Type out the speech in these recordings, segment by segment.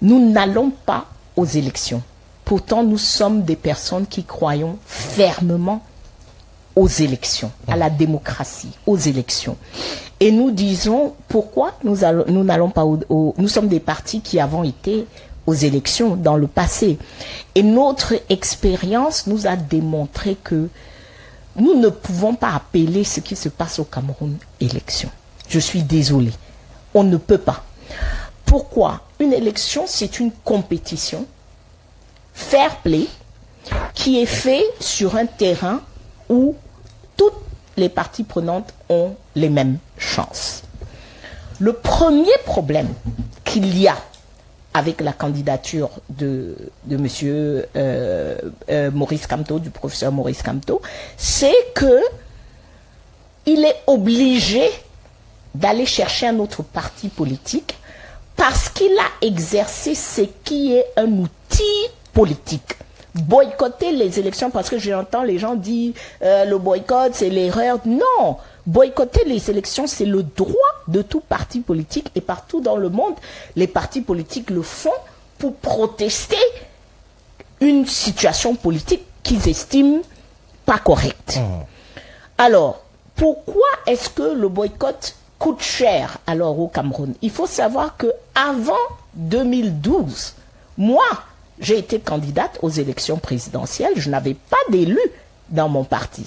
nous n'allons pas aux élections. Pourtant, nous sommes des personnes qui croyons fermement aux élections, à la démocratie, aux élections. Et nous disons, pourquoi nous n'allons pas nous sommes des partis qui avons été aux élections dans le passé. Et notre expérience nous a démontré que nous ne pouvons pas appeler ce qui se passe au Cameroun élection. Je suis désolée. On ne peut pas. Pourquoi? Une élection, c'est une compétition fair play qui est faite sur un terrain où toutes les parties prenantes ont les mêmes chances. Le premier problème qu'il y a avec la candidature de monsieur Maurice Kamto, du professeur Maurice Kamto, c'est que il est obligé d'aller chercher un autre parti politique parce qu'il a exercé ce qui est un outil politique. Boycotter les élections, parce que j'entends les gens dire le boycott, c'est l'erreur. Non, boycotter les élections, c'est le droit de tout parti politique, et partout dans le monde, les partis politiques le font pour protester une situation politique qu'ils estiment pas correcte. Alors, pourquoi est-ce que le boycott coûte cher alors au Cameroun? Il faut savoir que avant 2012, moi, j'ai été candidate aux élections présidentielles. Je n'avais pas d'élu dans mon parti.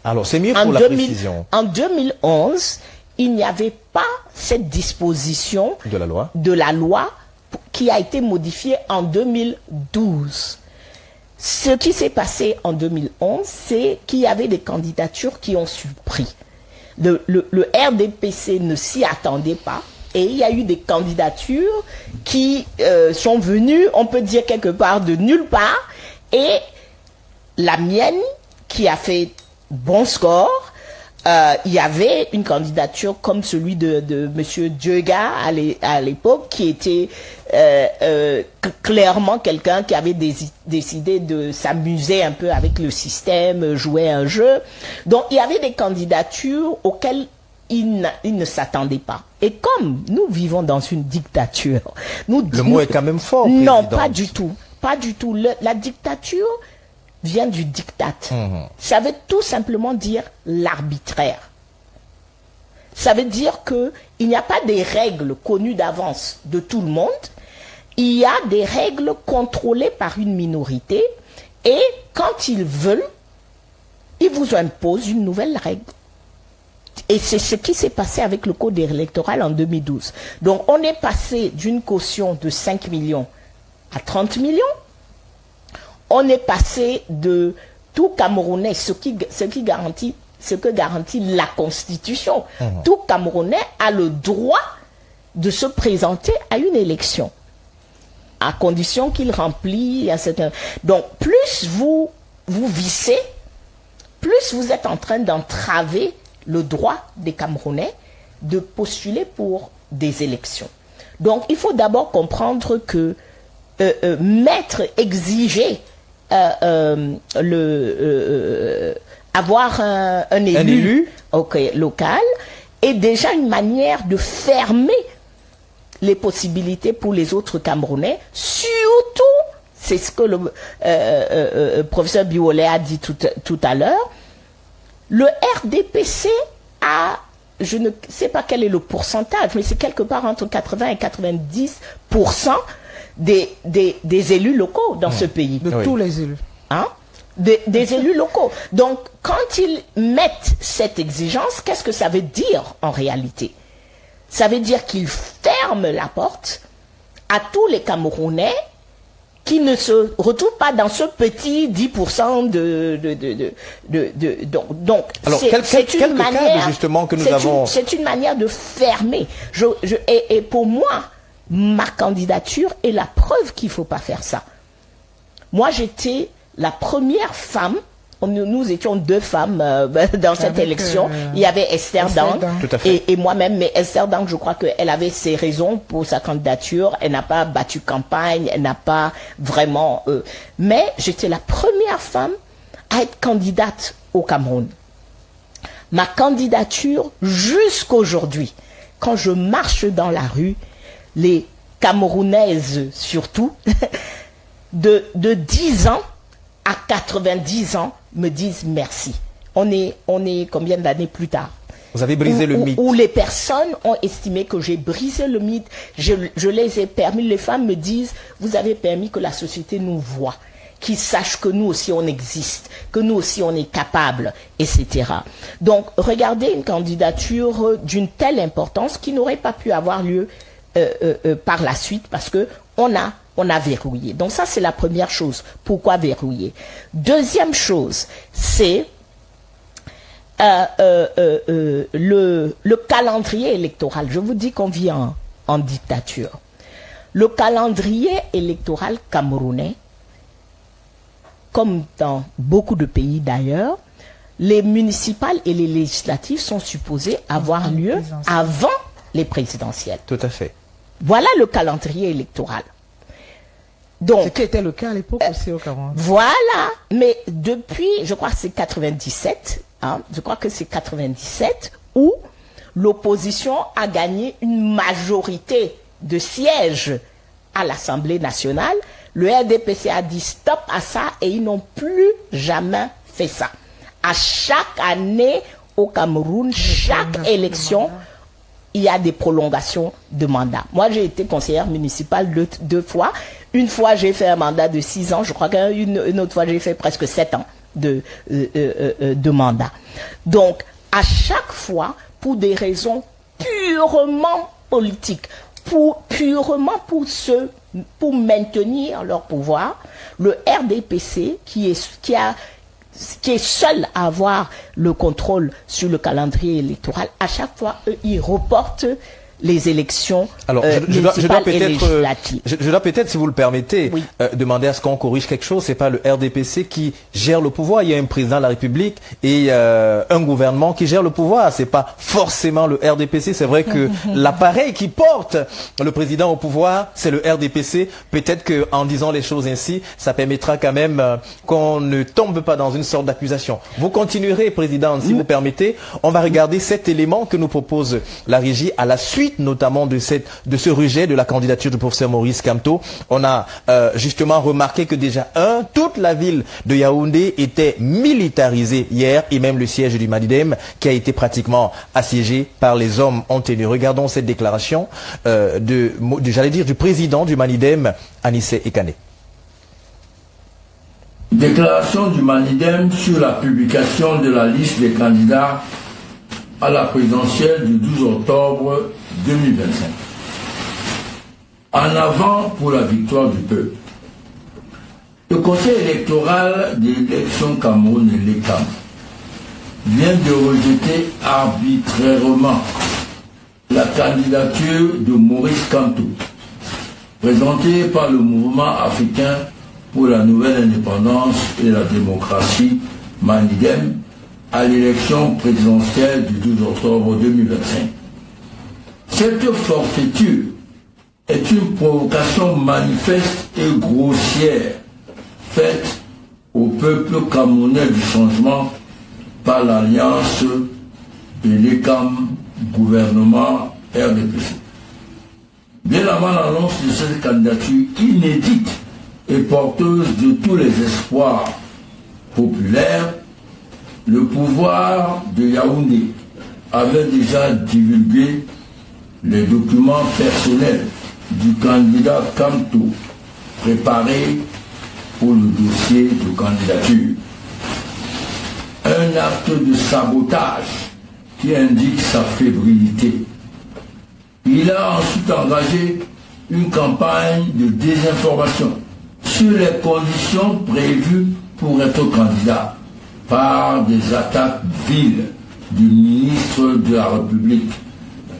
Alors, c'est mieux pour la précision. En 2011, il n'y avait pas cette disposition de la loi qui a été modifiée en 2012. Ce qui s'est passé en 2011, c'est qu'il y avait des candidatures qui ont surpris. Le RDPC ne s'y attendait pas. Et il y a eu des candidatures qui sont venues, on peut dire quelque part, de nulle part. Et la mienne, qui a fait bon score, il y avait une candidature comme celui de M. Dieuga à l'époque, qui était clairement quelqu'un qui avait décidé de s'amuser un peu avec le système, jouer un jeu. Donc il y avait des candidatures auxquelles il ne s'attendait pas. Et comme nous vivons dans une dictature... Le mot est quand même fort, non, présidente. pas du tout. Pas du tout. La dictature vient du diktat. Ça veut tout simplement dire l'arbitraire. Ça veut dire qu'il n'y a pas des règles connues d'avance de tout le monde. Il y a des règles contrôlées par une minorité. Et quand ils veulent, ils vous imposent une nouvelle règle. Et c'est ce qui s'est passé avec le code électoral en 2012. Donc, on est passé d'une caution de 5 millions à 30 millions. On est passé de tout Camerounais, ce que garantit la Constitution. Tout Camerounais a le droit de se présenter à une élection, à condition qu'il remplit un certain... Donc, plus vous vissez, plus vous êtes en train d'entraver le droit des Camerounais de postuler pour des élections. Donc, il faut d'abord comprendre que exiger avoir un élu local est déjà une manière de fermer les possibilités pour les autres Camerounais, surtout, c'est ce que le professeur Biolay a dit tout à l'heure. Le RDPC a, je ne sais pas quel est le pourcentage, mais c'est quelque part entre 80 et 90% des élus locaux dans ce pays. De tous les élus. Hein? Des élus locaux. Donc, quand ils mettent cette exigence, qu'est-ce que ça veut dire en réalité? Ça veut dire qu'ils ferment la porte à tous les Camerounais qui ne se retrouvent pas dans ce petit 10% donc, alors, c'est une manière, justement, que nous avons... C'est une manière de fermer. Et pour moi, ma candidature est la preuve qu'il ne faut pas faire ça. Moi, j'étais la première femme, nous étions deux femmes dans cette élection. Il y avait Esther Dang et moi-même, mais Esther Dang, je crois qu'elle avait ses raisons pour sa candidature. Elle n'a pas battu campagne, elle n'a pas vraiment... mais j'étais la première femme à être candidate au Cameroun. Ma candidature, jusqu'aujourd'hui, quand je marche dans la rue, les camerounaises surtout, de 10 ans à 90 ans me disent merci. On est combien d'années plus tard? Vous avez brisé le mythe. Où les personnes ont estimé que j'ai brisé le mythe. Je les ai permis, les femmes me disent, vous avez permis que la société nous voie, qu'ils sachent que nous aussi on existe, que nous aussi on est capable, etc. Donc, regardez une candidature d'une telle importance qui n'aurait pas pu avoir lieu par la suite parce que on a verrouillé. Donc ça, c'est la première chose. Pourquoi verrouiller? Deuxième chose, c'est le calendrier électoral. Je vous dis qu'on vit en dictature. Le calendrier électoral camerounais, comme dans beaucoup de pays d'ailleurs, les municipales et les législatives sont supposées avoir lieu avant les présidentielles. Tout à fait. Voilà le calendrier électoral. Donc, ce qui était le cas à l'époque aussi au Cameroun. Voilà, mais depuis, je crois que c'est 97, je crois que c'est 97 où l'opposition a gagné une majorité de sièges à l'Assemblée nationale. Le RDPC a dit stop à ça et ils n'ont plus jamais fait ça. À chaque année au Cameroun, chaque élection, il y a des prolongations de mandat. Moi, j'ai été conseillère municipale deux fois. Une fois, j'ai fait un mandat de 6 ans. Je crois qu'une autre fois, j'ai fait presque 7 ans de mandat. Donc, à chaque fois, pour des raisons purement politiques, purement pour maintenir leur pouvoir, le RDPC, qui est seul à avoir le contrôle sur le calendrier électoral, à chaque fois, ils reportent les élections. Alors, je dois peut-être, si vous le permettez, oui, demander à ce qu'on corrige quelque chose. C'est pas le RDPC qui gère le pouvoir. Il y a un président de la République et un gouvernement qui gère le pouvoir. C'est pas forcément le RDPC. C'est vrai que l'appareil qui porte le président au pouvoir, c'est le RDPC. Peut-être que en disant les choses ainsi, ça permettra quand même qu'on ne tombe pas dans une sorte d'accusation. Vous continuerez, président, si vous permettez. On va regarder cet élément que nous propose la régie à la suite notamment de ce rejet de la candidature du professeur Maurice Kamto. On a justement remarqué que déjà toute la ville de Yaoundé était militarisée hier et même le siège du Manidem qui a été pratiquement assiégé par les hommes en tenue. Regardons cette déclaration j'allais dire du président du Manidem, Anissé Ekane. Déclaration du Manidem sur la publication de la liste des candidats à la présidentielle du 12 octobre 2025. En avant pour la victoire du peuple. Le Conseil électoral de l'élection Cameroun et l'ECAM vient de rejeter arbitrairement la candidature de Maurice Kamto, présentée par le mouvement africain pour la nouvelle indépendance et la démocratie, Manidem, à l'élection présidentielle du 12 octobre 2025. Cette forfaiture est une provocation manifeste et grossière faite au peuple camerounais du changement par l'alliance de l'ECAM gouvernement RDPC. Bien avant l'annonce de cette candidature inédite et porteuse de tous les espoirs populaires, le pouvoir de Yaoundé avait déjà divulgué les documents personnels du candidat Kamto préparés pour le dossier de candidature. Un acte de sabotage qui indique sa fébrilité. Il a ensuite engagé une campagne de désinformation sur les conditions prévues pour être candidat par des attaques viles du ministre de la République,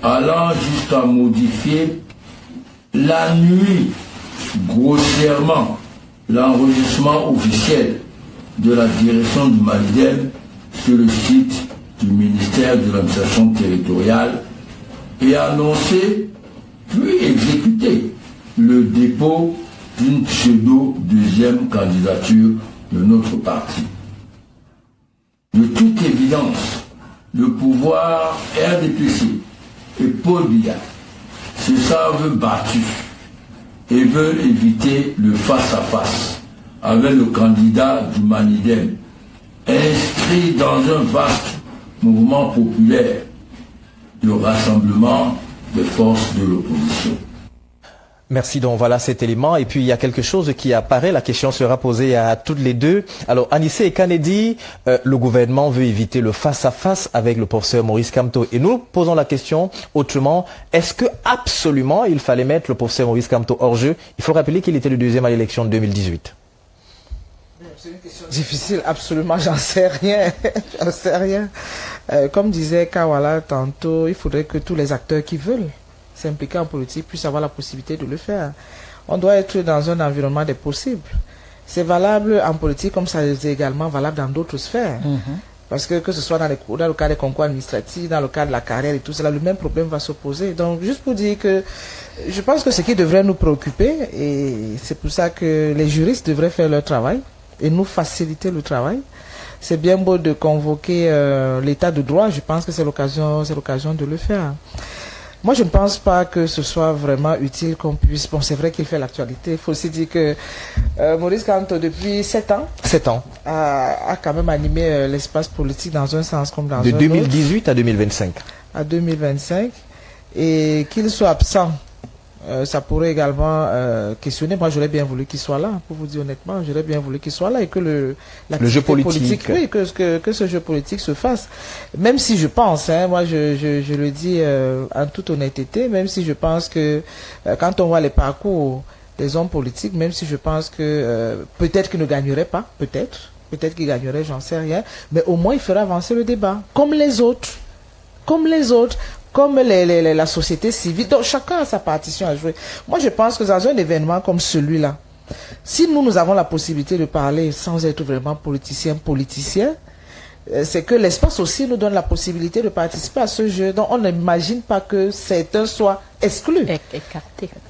allant jusqu'à modifier la nuit grossièrement l'enregistrement officiel de la direction du Manidem sur le site du ministère de l'administration territoriale et annoncer puis exécuter le dépôt d'une pseudo-deuxième candidature de notre parti. De toute évidence, le pouvoir RDPC et Paul Biya se savent battus et veulent éviter le face-à-face avec le candidat du Manidem, inscrit dans un vaste mouvement populaire de rassemblement des forces de l'opposition. Merci, donc voilà cet élément. Et puis il y a quelque chose qui apparaît, la question sera posée à toutes les deux. Alors Anissé et Kanedi, le gouvernement veut éviter le face-à-face avec le professeur Maurice Kamto. Et nous posons la question autrement, est-ce que absolument il fallait mettre le professeur Maurice Kamto hors jeu? Il faut rappeler qu'il était le deuxième à l'élection de 2018. C'est une question difficile, absolument, j'en sais rien. J'en sais rien. Comme disait Kawala tantôt, il faudrait que tous les acteurs qui veulent s'impliquer en politique puissent avoir la possibilité de le faire. On doit être dans un environnement des possibles. C'est valable en politique comme ça est également valable dans d'autres sphères. Parce que ce soit dans le cas des concours administratifs, dans le cas de la carrière et tout cela, le même problème va se poser. Donc, juste pour dire que je pense que ce qui devrait nous préoccuper, et c'est pour ça que les juristes devraient faire leur travail et nous faciliter le travail. C'est bien beau de convoquer l'état de droit, je pense que c'est l'occasion de le faire. Moi, je ne pense pas que ce soit vraiment utile qu'on puisse... Bon, c'est vrai qu'il fait l'actualité. Il faut aussi dire que Maurice Kamto, depuis 7 ans, a quand même animé l'espace politique dans un sens comme dans un autre. De 2018 à 2025. À 2025. Et qu'il soit absent, ça pourrait également questionner. Moi, j'aurais bien voulu qu'il soit là, pour vous dire honnêtement. J'aurais bien voulu qu'il soit là et que le jeu politique. Oui, que ce jeu politique se fasse. Même si je pense, moi je le dis en toute honnêteté, même si je pense que quand on voit les parcours des hommes politiques, même si je pense que peut-être qu'ils ne gagneraient pas, peut-être qu'ils gagneraient, j'en sais rien, mais au moins il ferait avancer le débat, comme les autres. Comme la société civile. Donc chacun a sa partition à jouer. Moi je pense que dans un événement comme celui-là, si nous avons la possibilité de parler sans être vraiment politicien, c'est que l'espace aussi nous donne la possibilité de participer à ce jeu. Donc on n'imagine pas que certains soient exclus.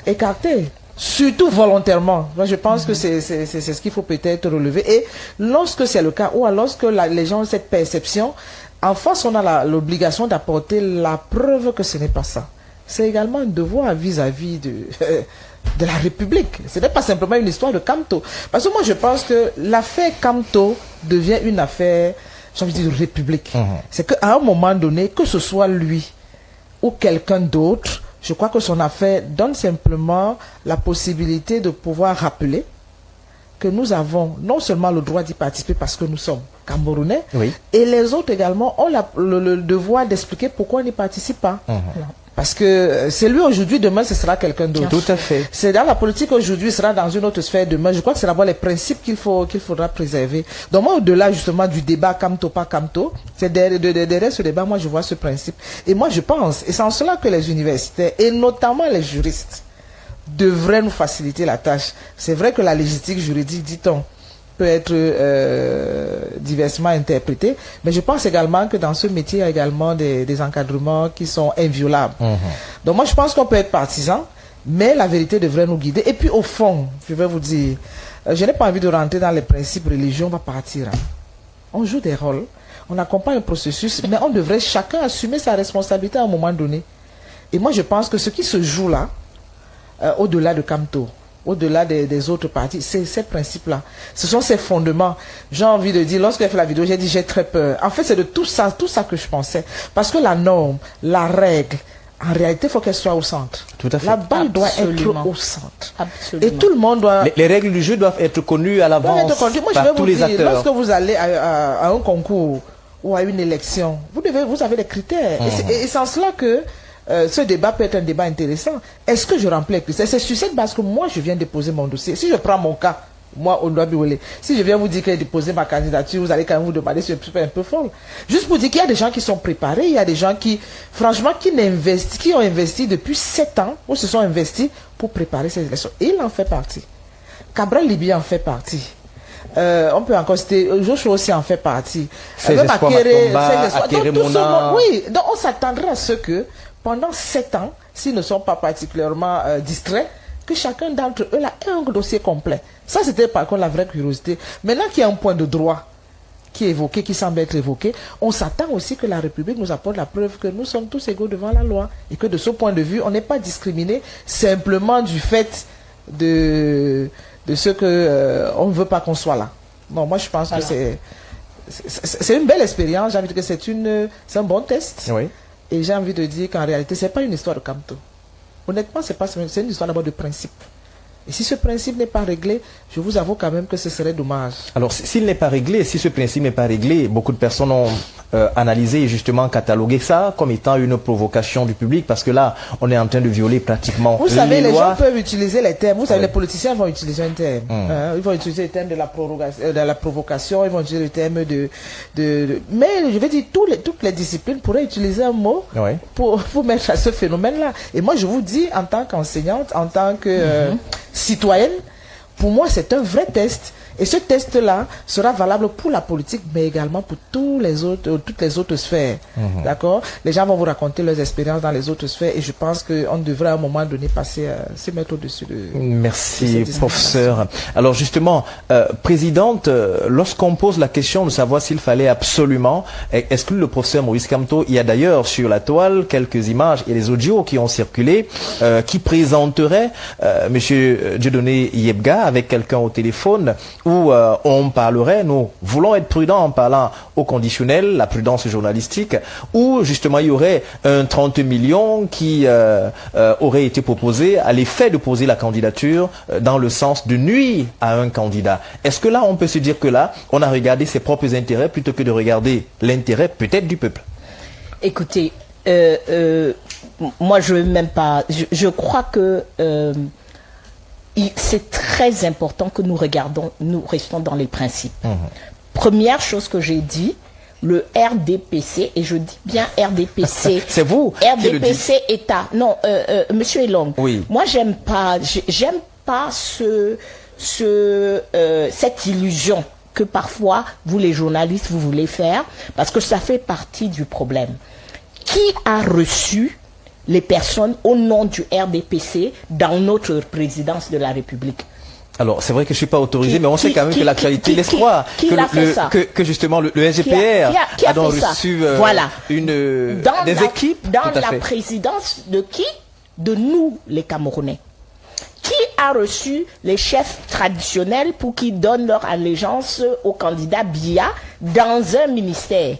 Écartés. Surtout volontairement. Moi, je pense que c'est ce qu'il faut peut-être relever. Et lorsque c'est le cas, ou lorsque les gens ont cette perception, en face, on a l'obligation d'apporter la preuve que ce n'est pas ça. C'est également un devoir vis-à-vis de la République. Ce n'est pas simplement une histoire de Kamto. Parce que moi, je pense que l'affaire Kamto devient une affaire, j'ai envie de dire, de République. C'est qu'à un moment donné, que ce soit lui ou quelqu'un d'autre, je crois que son affaire donne simplement la possibilité de pouvoir rappeler que nous avons non seulement le droit d'y participer parce que nous sommes Camerounais, oui, et les autres également ont le devoir d'expliquer pourquoi on n'y participe pas. Parce que c'est lui aujourd'hui, demain ce sera quelqu'un d'autre. Tout à fait. C'est dans la politique aujourd'hui, ce sera dans une autre sphère demain. Je crois que c'est d'abord les principes qu'il faudra préserver. Donc moi, au-delà justement du débat Kamto, pas Kamto, c'est derrière ce débat, moi je vois ce principe. Et moi je pense, et c'est en cela que les universitaires, et notamment les juristes, devraient nous faciliter la tâche. C'est vrai que la légistique juridique, dit-on, peut être diversement interprétée, mais je pense également que dans ce métier, il y a également des encadrements qui sont inviolables. Donc moi, je pense qu'on peut être partisan, mais la vérité devrait nous guider. Et puis au fond, je vais vous dire, je n'ai pas envie de rentrer dans les principes religieux, on va partir. On joue des rôles, on accompagne le processus, mais on devrait chacun assumer sa responsabilité à un moment donné. Et moi, je pense que ce qui se joue là, au-delà de Kamto, au-delà des autres partis, c'est ces principes-là. Ce sont ces fondements. J'ai envie de dire, lorsque j'ai fait la vidéo, j'ai dit j'ai très peur. En fait, c'est de tout ça que je pensais. Parce que la norme, la règle, en réalité, il faut qu'elle soit au centre. Tout à fait. La balle doit être au centre. Absolument. Et tout le monde doit... Les règles du jeu doivent être connues à l'avance par tous les acteurs. Lorsque vous allez à un concours ou à une élection, vous avez des critères. Et c'est en cela que ce débat peut être un débat intéressant. Est-ce que je remplis les critères? C'est sur cette base que moi, je viens déposer mon dossier. Si je prends mon cas, moi, on doit biouler. Si je viens vous dire que j'ai déposé ma candidature, vous allez quand même vous demander si je suis un peu folle. Juste pour dire qu'il y a des gens qui sont préparés, il y a des gens qui, franchement, qui ont investi depuis 7 ans, ou se sont investis pour préparer ces élections. Et il en fait partie. Cabral Libi en fait partie. On peut encore citer, Joshua aussi en fait partie. Oui, donc on s'attendrait à ce que, pendant 7 ans, s'ils ne sont pas particulièrement distraits, que chacun d'entre eux là, ait un dossier complet. Ça, c'était par contre la vraie curiosité. Maintenant qu'il y a un point de droit qui est évoqué, qui semble être évoqué, on s'attend aussi que la République nous apporte la preuve que nous sommes tous égaux devant la loi. Et que de ce point de vue, on n'est pas discriminé simplement du fait de ce que on ne veut pas qu'on soit là. Non, moi je pense que c'est une belle expérience. J'ai envie de dire que c'est un bon test. Oui. Et j'ai envie de dire qu'en réalité, c'est pas une histoire de Kamto. Honnêtement, c'est une histoire d'abord de principe. Et si ce principe n'est pas réglé, je vous avoue quand même que ce serait dommage. Alors, s'il n'est pas réglé, si ce principe n'est pas réglé, beaucoup de personnes ont analysé et justement catalogué ça comme étant une provocation du public, parce que là, on est en train de violer pratiquement vous savez, les gens lois. peuvent utiliser les termes. Vous savez, Oui. les politiciens vont utiliser un terme. Ils vont utiliser le terme de la provocation, ils vont utiliser le terme mais je vais dire, toutes les disciplines pourraient utiliser un mot Oui. pour mettre à ce phénomène-là. Et moi, je vous dis, en tant qu'enseignante, en tant que citoyenne, pour moi, c'est un vrai test. Et ce test-là sera valable pour la politique, mais également pour toutes les autres sphères. D'accord? Les gens vont vous raconter leurs expériences dans les autres sphères, et je pense qu'on devrait à un moment donné se mettre au-dessus de... Merci, professeur. Alors justement, présidente, lorsqu'on pose la question de savoir s'il fallait absolument exclure le professeur Maurice Kamto, il y a d'ailleurs sur la toile quelques images et les audios qui ont circulé, qui présenteraient monsieur Dieudonné Yebga avec quelqu'un au téléphone, où on parlerait, nous voulons être prudents en parlant au conditionnel, la prudence journalistique, où justement il y aurait un 30 millions qui aurait été proposé à l'effet de poser la candidature dans le sens de nuire à un candidat. Est-ce que là, on peut se dire que là, on a regardé ses propres intérêts plutôt que de regarder l'intérêt peut-être du peuple? Écoutez, moi je veux même pas... Je crois que... c'est très important que nous restons dans les principes. Première chose que j'ai dit, le RDPC, et je dis bien RDPC. C'est vous qui le dites. RDPC État. Non, Monsieur Elong. Oui. Moi, j'aime pas cette illusion que parfois, vous les journalistes, vous voulez faire, parce que ça fait partie du problème. Qui a reçu les personnes au nom du RDPC dans notre présidence de la République? Alors, c'est vrai que je ne suis pas autorisé, mais on sait quand même que l'actualité laisse croire que justement le SGPR a donc reçu des équipes. Dans la présidence de qui? De nous, les Camerounais. Qui a reçu les chefs traditionnels pour qu'ils donnent leur allégeance au candidat Biya dans un ministère?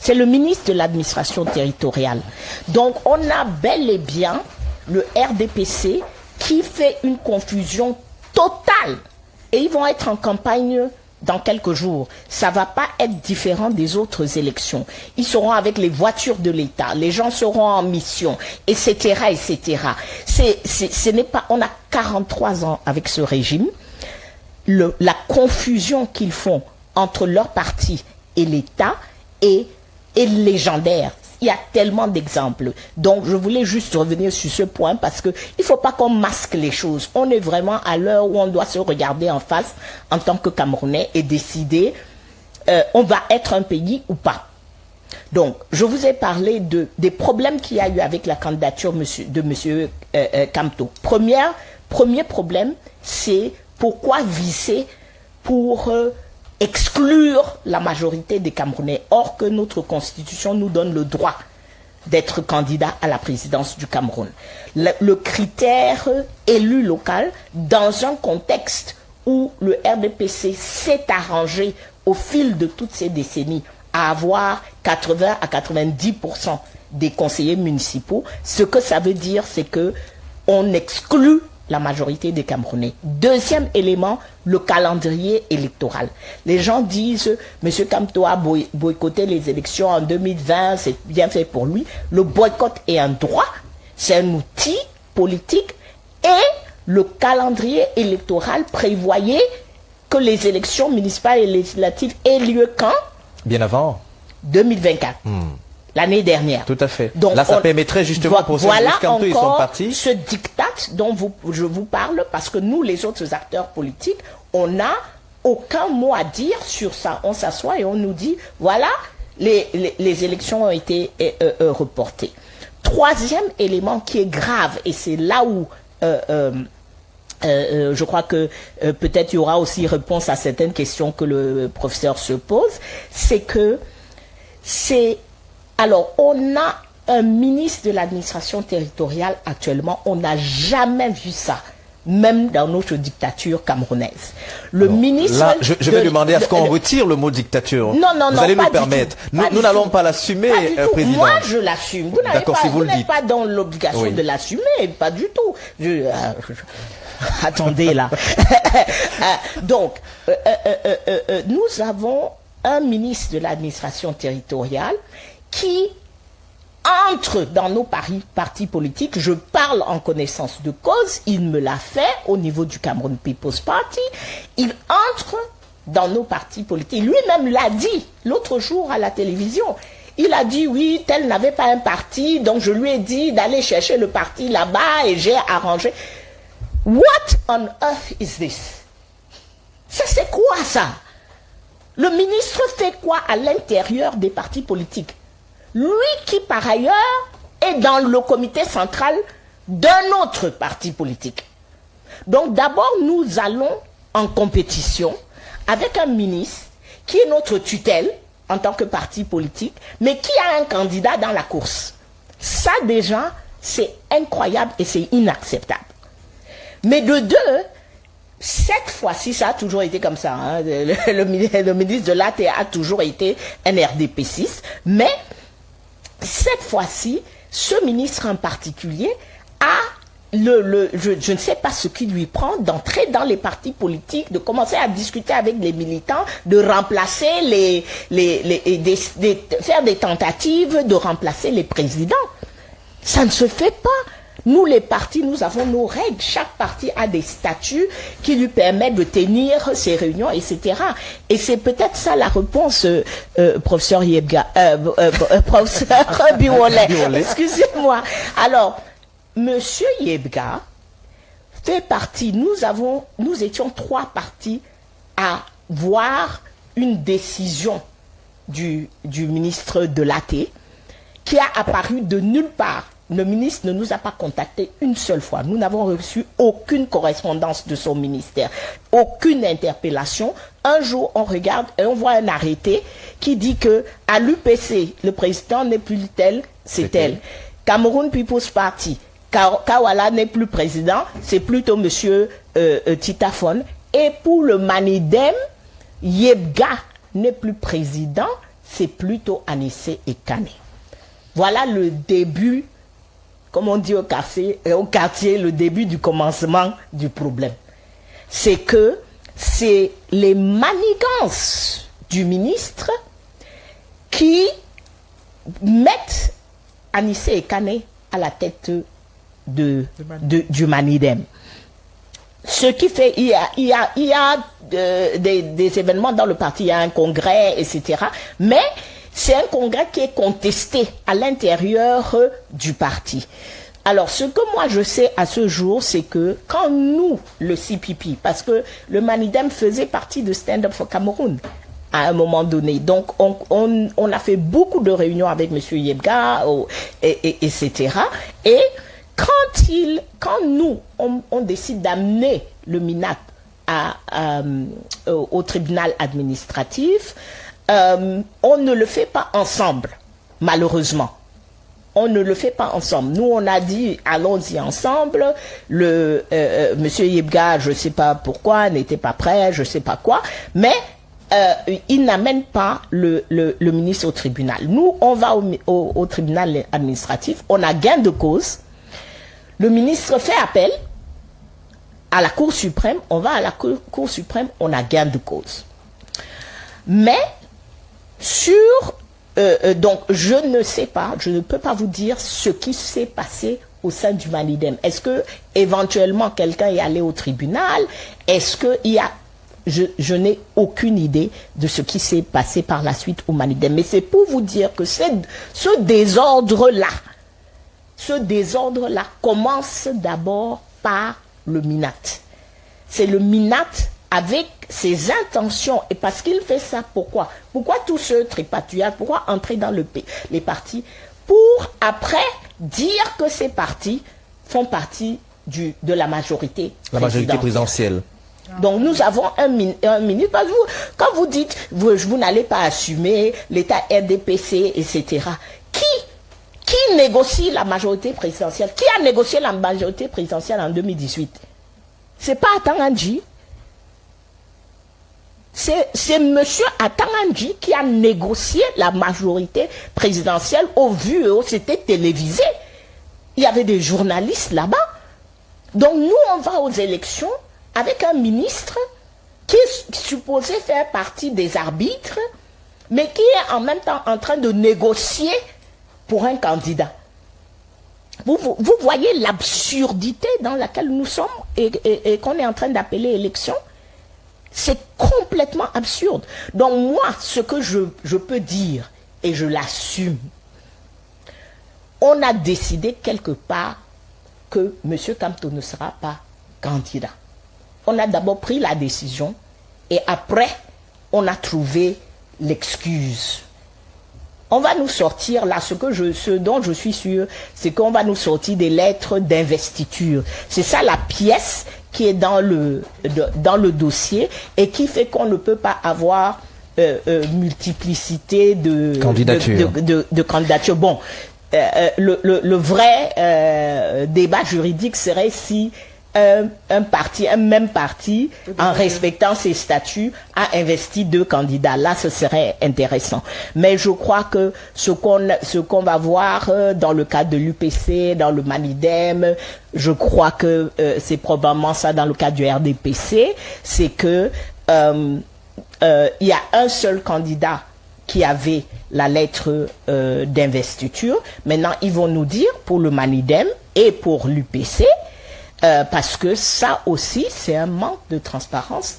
C'est le ministre de l'administration territoriale. Donc, on a bel et bien le RDPC qui fait une confusion totale. Et ils vont être en campagne dans quelques jours. Ça ne va pas être différent des autres élections. Ils seront avec les voitures de l'État. Les gens seront en mission, etc., etc. Ce n'est pas... On a 43 ans avec ce régime. La confusion qu'ils font entre leur parti et l'État est légendaire. Il y a tellement d'exemples. Donc, je voulais juste revenir sur ce point parce que il faut pas qu'on masque les choses. On est vraiment à l'heure où on doit se regarder en face en tant que Camerounais et décider on va être un pays ou pas. Donc, je vous ai parlé des problèmes qu'il y a eu avec la candidature de monsieur Kamto. Premier problème, c'est pourquoi viser pour exclure la majorité des Camerounais, or que notre constitution nous donne le droit d'être candidat à la présidence du Cameroun. Le critère élu local, dans un contexte où le RDPC s'est arrangé au fil de toutes ces décennies à avoir 80 à 90% des conseillers municipaux, ce que ça veut dire, c'est que on exclut la majorité des Camerounais. Deuxième élément, le calendrier électoral. Les gens disent, M. Kamto a boycotté les élections en 2020, c'est bien fait pour lui. Le boycott est un droit, c'est un outil politique, et le calendrier électoral prévoyait que les élections municipales et législatives aient lieu quand? Bien avant 2024. L'année dernière. Tout à fait. Donc, là, ça permettrait justement pour voilà Kamto et son parti. Ce diktat dont je vous parle, parce que nous, les autres acteurs politiques, on n'a aucun mot à dire sur ça. On s'assoit et on nous dit, voilà, les élections ont été reportées. Troisième élément qui est grave, et c'est là où je crois que peut-être il y aura aussi réponse à certaines questions que le professeur se pose, c'est que alors, on a un ministre de l'administration territoriale actuellement, on n'a jamais vu ça. Même dans notre dictature camerounaise. Le ministre... Là, je vais demander à ce qu'on retire le mot dictature. Non, vous allez nous permettre. Nous n'allons pas l'assumer, Président. Moi, je l'assume. Vous n'êtes pas dans l'obligation de l'assumer. Pas du tout. Attendez, là. Donc, nous avons un ministre de l'administration territoriale qui entre dans nos partis politiques. Je parle en connaissance de cause, il me l'a fait au niveau du Cameroun People's Party. Il entre dans nos partis politiques. Lui-même l'a dit l'autre jour à la télévision. Il a dit, oui, tel n'avait pas un parti, donc je lui ai dit d'aller chercher le parti là-bas et j'ai arrangé. What on earth is this? Ça, c'est quoi ça? Le ministre fait quoi à l'intérieur des partis politiques? Lui qui, par ailleurs, est dans le comité central d'un autre parti politique. Donc d'abord, nous allons en compétition avec un ministre qui est notre tutelle en tant que parti politique, mais qui a un candidat dans la course. Ça déjà, c'est incroyable et c'est inacceptable. Mais de deux, cette fois-ci, ça a toujours été comme ça. Hein. Le ministre de l'AT a toujours été un RDP6, mais cette fois-ci, ce ministre en particulier a je ne sais pas ce qui lui prend d'entrer dans les partis politiques, de commencer à discuter avec les militants, de remplacer faire des tentatives de remplacer les présidents. Ça ne se fait pas. Nous, les partis, nous avons nos règles. Chaque parti a des statuts qui lui permettent de tenir ses réunions, etc. Et c'est peut-être ça la réponse, professeur Yebga, professeur Biolay. Excusez-moi. Alors, monsieur Yebga fait partie, nous étions 3 partis à voir une décision du ministre de l'AT qui a apparu de nulle part. Le ministre ne nous a pas contacté une seule fois. Nous n'avons reçu aucune correspondance de son ministère, aucune interpellation. Un jour, on regarde et on voit un arrêté qui dit que à l'UPC, le président n'est plus tel, c'est tel. Cameroun People's Party, Kawala n'est plus président, c'est plutôt monsieur Titafon. Et pour le Manidem, Yebga n'est plus président, c'est plutôt Anissé Ekane. Voilà le début, comme on dit au quartier, le début du commencement du problème. C'est que c'est les manigances du ministre qui mettent Anissé Ekane à la tête du Manidem. Ce qui fait, il y a des événements dans le parti, il y a un congrès, etc. Mais c'est un congrès qui est contesté à l'intérieur du parti. Alors, ce que moi je sais à ce jour, c'est que quand nous, le CPP, parce que le Manidem faisait partie de Stand Up for Cameroun à un moment donné, donc on a fait beaucoup de réunions avec M. Yebga, etc. Et quand nous, on décide d'amener le MINAT au tribunal administratif, on ne le fait pas ensemble, malheureusement. On ne le fait pas ensemble. Nous, on a dit, allons-y ensemble. Monsieur Yebga, je ne sais pas pourquoi, n'était pas prêt, je ne sais pas quoi. Mais il n'amène pas le ministre au tribunal. Nous, on va au tribunal administratif. On a gain de cause. Le ministre fait appel à la Cour suprême. On va à la Cour suprême. On a gain de cause. Mais donc, je ne sais pas, je ne peux pas vous dire ce qui s'est passé au sein du Manidem. Est-ce que éventuellement quelqu'un est allé au tribunal? Est-ce que il y a... Je n'ai aucune idée de ce qui s'est passé par la suite au Manidem. Mais c'est pour vous dire que ce désordre-là commence d'abord par le MINAT. C'est le MINAT avec ses intentions, et parce qu'il fait ça, pourquoi tout ce tripatouillage, pourquoi entrer dans les partis, pour après dire que ces partis font partie de la majorité présidentielle. Donc nous avons un ministre, parce que quand vous dites, vous n'allez pas assumer l'État RDPC, etc., qui Qui négocie la majorité présidentielle? Qui a négocié la majorité présidentielle en 2018? C'est pas Atangandji. C'est monsieur Atangandji qui a négocié la majorité présidentielle au vu et au c'était télévisé. Il y avait des journalistes là-bas. Donc nous, on va aux élections avec un ministre qui est supposé faire partie des arbitres, mais qui est en même temps en train de négocier pour un candidat. Vous voyez l'absurdité dans laquelle nous sommes et qu'on est en train d'appeler élection. C'est complètement absurde. Donc moi, ce que je peux dire, et je l'assume, on a décidé quelque part que M. Kamto ne sera pas candidat. On a d'abord pris la décision et après, on a trouvé l'excuse. On va nous sortir là, ce dont je suis sûr, c'est qu'on va nous sortir des lettres d'investiture. C'est ça la pièce qui est dans le dossier et qui fait qu'on ne peut pas avoir multiplicité de candidatures. Bon, le vrai débat juridique serait si un même parti, en respectant ses statuts, a investi 2 candidats. Là, ce serait intéressant. Mais je crois que ce qu'on va voir dans le cadre de l'UPC, dans le Manidem, je crois que c'est probablement ça dans le cadre du RDPC, c'est que il y a un seul candidat qui avait la lettre d'investiture. Maintenant, ils vont nous dire pour le Manidem et pour l'UPC, parce que ça aussi, c'est un manque de transparence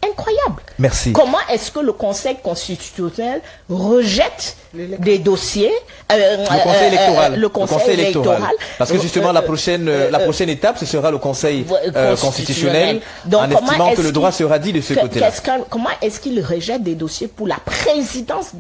incroyable. Merci. Comment est-ce que le Conseil constitutionnel rejette des dossiers le Conseil électoral. Parce que justement, la prochaine étape, ce sera le Conseil constitutionnel, donc, en estimant que le droit sera dit de ce côté-là. Comment est-ce qu'il rejette des dossiers pour la présidence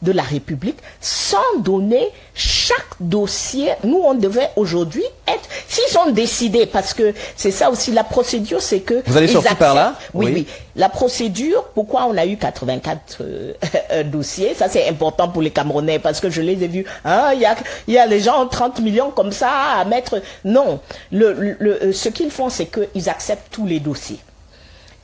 de la République sans donner chaque dossier? Nous, on devait aujourd'hui être... S'ils ont décidé, parce que c'est ça aussi, la procédure, c'est que... Vous allez sortir par là? Oui. La procédure, pourquoi on a eu 84 dossiers? Ça, c'est important pour les Camerounais, parce que je les ai vus. Il y a les gens 30 millions comme ça à mettre. Non. Ce qu'ils font, c'est qu'ils acceptent tous les dossiers.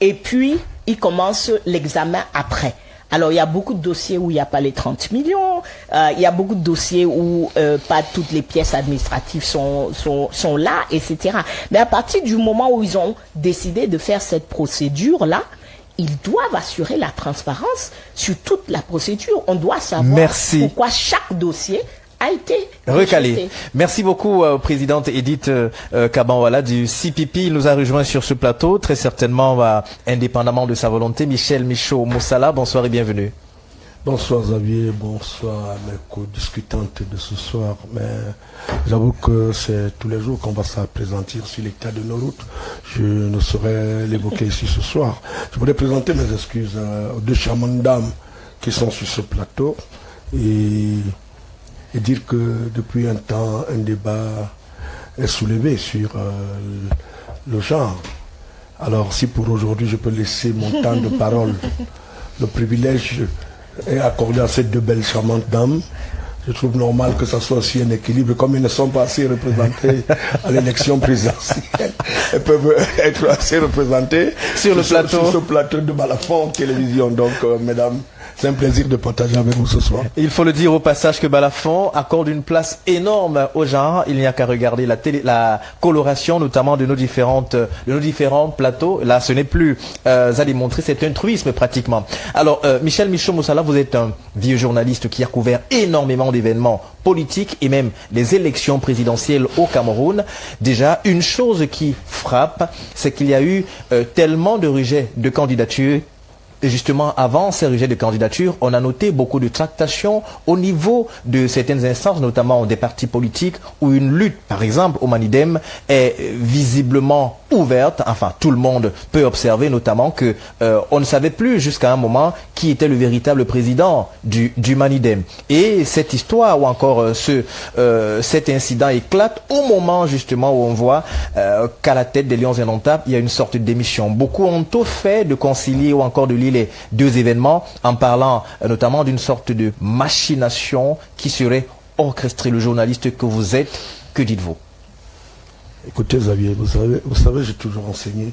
Et puis, ils commencent l'examen après. Alors, il y a beaucoup de dossiers où il n'y a pas les 30 millions. Il y a beaucoup de dossiers où pas toutes les pièces administratives sont là, etc. Mais à partir du moment où ils ont décidé de faire cette procédure-là, ils doivent assurer la transparence sur toute la procédure. On doit savoir pourquoi chaque dossier a été recalé. Merci beaucoup, présidente Edith Kabanwala du CPP. Il nous a rejoint sur ce plateau, très certainement, indépendamment de sa volonté. Michel Michaud-Moussala, bonsoir et bienvenue. Bonsoir Xavier, bonsoir à mes co-discutantes de ce soir. Mais j'avoue que c'est tous les jours qu'on va s'appesantir sur l'état de nos routes. Je ne saurais l'évoquer ici ce soir. Je voudrais présenter mes excuses aux 2 charmantes dames qui sont sur ce plateau et dire que depuis un temps, un débat est soulevé sur le genre. Alors si pour aujourd'hui je peux laisser mon temps de parole, le privilège est accordé à ces 2 belles charmantes dames, je trouve normal que ça soit aussi un équilibre. Comme ils ne sont pas assez représentés à l'élection présidentielle, elles peuvent être assez représentées sur ce plateau de Balafon télévision. Donc, mesdames, c'est un plaisir de partager avec vous ce soir. Il faut le dire au passage que Balafon accorde une place énorme au genre. Il n'y a qu'à regarder la coloration, notamment de nos différents plateaux. Là, ce n'est plus à démontrer, c'est un truisme pratiquement. Alors, Michel Michaud-Moussala, vous êtes un vieux journaliste qui a couvert énormément d'événements politiques et même les élections présidentielles au Cameroun. Déjà, une chose qui frappe, c'est qu'il y a eu tellement de rejets de candidatures. Et justement, avant ces rejets de candidature, on a noté beaucoup de tractations au niveau de certaines instances, notamment des partis politiques, où une lutte, par exemple, au Manidem, est visiblement ouverte. Enfin, tout le monde peut observer, notamment, que on ne savait plus jusqu'à un moment qui était le véritable président du Manidem. Et cette histoire, ou encore cet incident éclate au moment, justement, où on voit qu'à la tête des Lions Indomptables, il y a une sorte de démission. Beaucoup ont tout fait de concilier ou encore de lier les 2 événements en parlant notamment d'une sorte de machination qui serait orchestré le journaliste que vous êtes. Que dites-vous? Écoutez Xavier, vous savez, j'ai toujours enseigné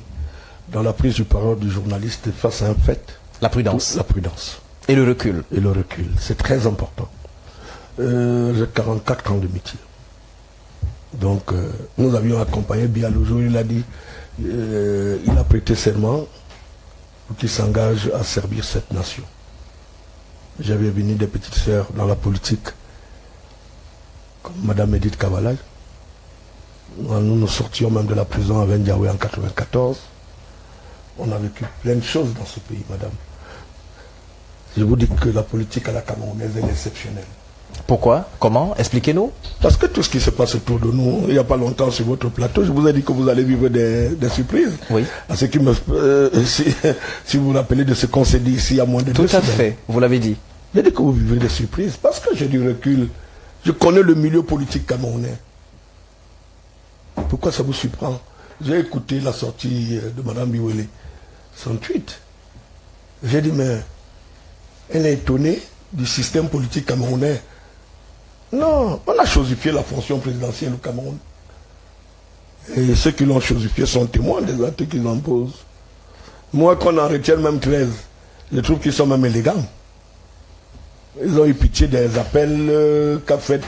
dans la prise de parole du journaliste face à un fait. La prudence. La prudence. Et le recul. Et le recul, c'est très important. J'ai 44 ans de métier. Donc, nous avions accompagné Bialo jour, il a dit, il a prêté serment pour qu'il s'engage à servir cette nation. J'avais venu des petites sœurs dans la politique, comme Madame Edith Kavalaj. Nous nous sortions même de la prison à Vendiaoué en 1994. On a vécu plein de choses dans ce pays, madame. Je vous dis que la politique à la Camerounaise est exceptionnelle. Pourquoi? Comment? Expliquez-nous. Parce que tout ce qui se passe autour de nous, il n'y a pas longtemps sur votre plateau, je vous ai dit que vous allez vivre des surprises. Oui. À ce qui me, si vous vous rappelez de ce qu'on s'est dit ici il y a moins de 2 semaines. Tout à fait, vous l'avez dit. J'ai dit que vous vivez des surprises parce que j'ai du recul. Je connais le milieu politique camerounais. Pourquoi ça vous surprend? J'ai écouté la sortie de Mme Biwele, son tweet. J'ai dit, mais elle est étonnée du système politique camerounais. Non, on a chosifié la fonction présidentielle au Cameroun. Et ceux qui l'ont chosifié sont témoins des actes qu'ils en posent. Moi, qu'on en retienne même 13, je trouve qu'ils sont même élégants. Ils ont eu pitié des appels qu'a fait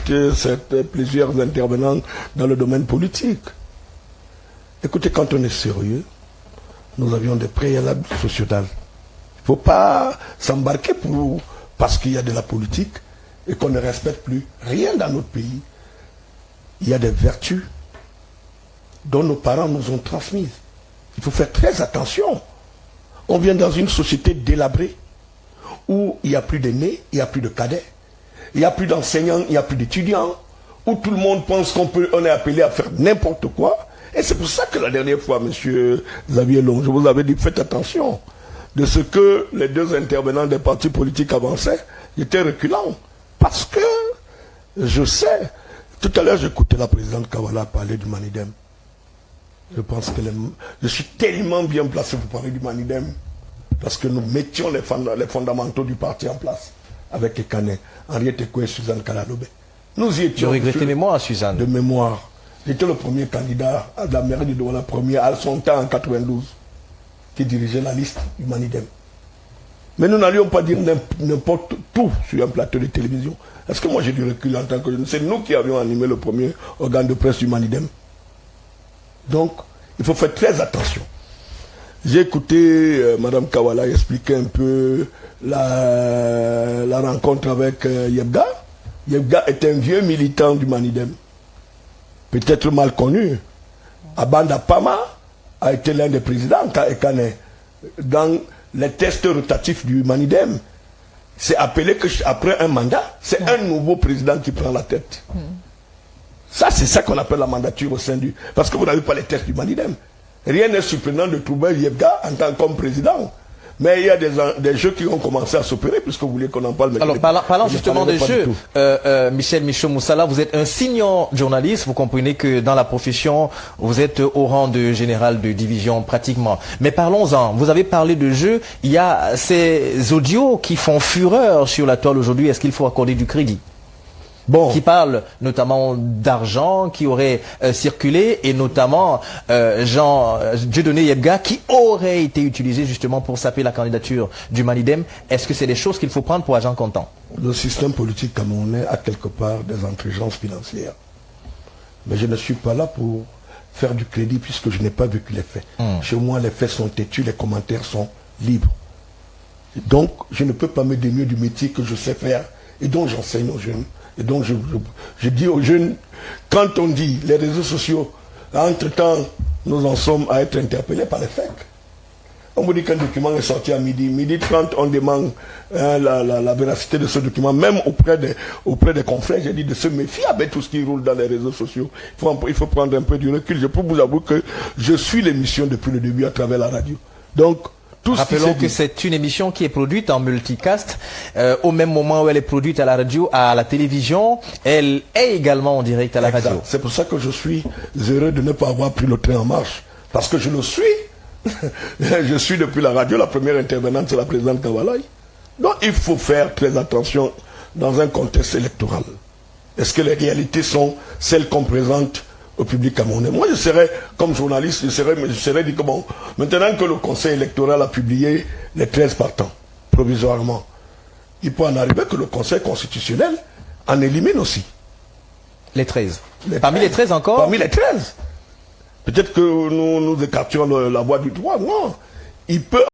plusieurs intervenants dans le domaine politique. Écoutez, quand on est sérieux, nous avions des préalables sociétals. Il ne faut pas s'embarquer parce qu'il y a de la politique et qu'on ne respecte plus rien dans notre pays. Il y a des vertus dont nos parents nous ont transmises. Il faut faire très attention. On vient dans une société délabrée où il n'y a plus d'aînés, il n'y a plus de cadets, il n'y a plus d'enseignants, il n'y a plus d'étudiants, où tout le monde pense on est appelé à faire n'importe quoi. Et c'est pour ça que la dernière fois, monsieur Xavier Long, je vous avais dit, faites attention de ce que les 2 intervenants des partis politiques avançaient. J'étais reculant. Parce que je sais, tout à l'heure j'écoutais la présidente Kavala parler du Manidem. Je pense que je suis tellement bien placé pour parler du Manidem. Parce que nous mettions les fondamentaux du parti en place. Avec Ekane, Henriette Ekoué et Suzanne Kalalobé. Nous y étions. Je regrette mémoire, Suzanne. De mémoire. J'étais le premier candidat à la mairie de Douala, premier à son temps en 92, qui dirigeait la liste du Manidem. Mais nous n'allions pas dire n'importe tout sur un plateau de télévision. Est-ce que moi j'ai du recul en tant que jeune? C'est nous qui avions animé le premier organe de presse du Manidem. Donc, il faut faire très attention. J'ai écouté Mme Kawala expliquer un peu la rencontre avec Yebga. Yebga est un vieux militant du Manidem, peut-être mal connu. Abanda Pama a été l'un des présidents dans les tests rotatifs du Manidem. C'est appelé qu'après un mandat, c'est un nouveau président qui prend la tête. Ça, c'est ça qu'on appelle la mandature au sein du... Parce que vous n'avez pas les tests du Manidem. Rien n'est surprenant de trouver Yebga en tant que président. Mais il y a des jeux qui ont commencé à s'opérer, puisque vous voulez qu'on en parle. Alors, parlant justement des jeux, Michel Michaud-Moussala, vous êtes un senior journaliste. Vous comprenez que dans la profession, vous êtes au rang de général de division pratiquement. Mais parlons-en. Vous avez parlé de jeux. Il y a ces audios qui font fureur sur la toile aujourd'hui. Est-ce qu'il faut accorder du crédit? Bon. Qui parle notamment d'argent qui aurait circulé et notamment Dieudonné Yebga qui aurait été utilisé justement pour saper la candidature du Manidem. Est-ce que c'est des choses qu'il faut prendre pour agent comptant? Le système politique camerounais a quelque part des intransigences financières. Mais je ne suis pas là pour faire du crédit puisque je n'ai pas vécu les faits. Chez moi, les faits sont têtus, les commentaires sont libres. Donc, je ne peux pas me dénuer du métier que je sais faire et dont j'enseigne aux jeunes. Et donc, je dis aux jeunes, quand on dit les réseaux sociaux, entre-temps, nous en sommes à être interpellés par les fakes. On vous dit qu'un document est sorti à midi 30, on demande la véracité de ce document, même auprès des confrères, j'ai dit de se méfier avec tout ce qui roule dans les réseaux sociaux. Il faut prendre un peu du recul. Je peux vous avouer que je suis l'émission depuis le début à travers la radio. Donc, rappelons que c'est une émission qui est produite en multicast. Au même moment où elle est produite à la radio, à la télévision, elle est également en direct à la radio. C'est pour ça que je suis heureux de ne pas avoir pris le train en marche. Parce que je le suis. Je suis depuis la radio, la première intervenante, c'est la présidente Kawalaï. Donc il faut faire très attention dans un contexte électoral. Est-ce que les réalités sont celles qu'on présente au public camerounais? Moi, je serais, comme journaliste, je serais dit que bon, maintenant que le Conseil électoral a publié les 13 partants, provisoirement, il peut en arriver que le Conseil constitutionnel en élimine aussi. Les 13. Parmi les 13 encore? Parmi les 13. Peut-être que nous écartions la voie du droit. Non. Il peut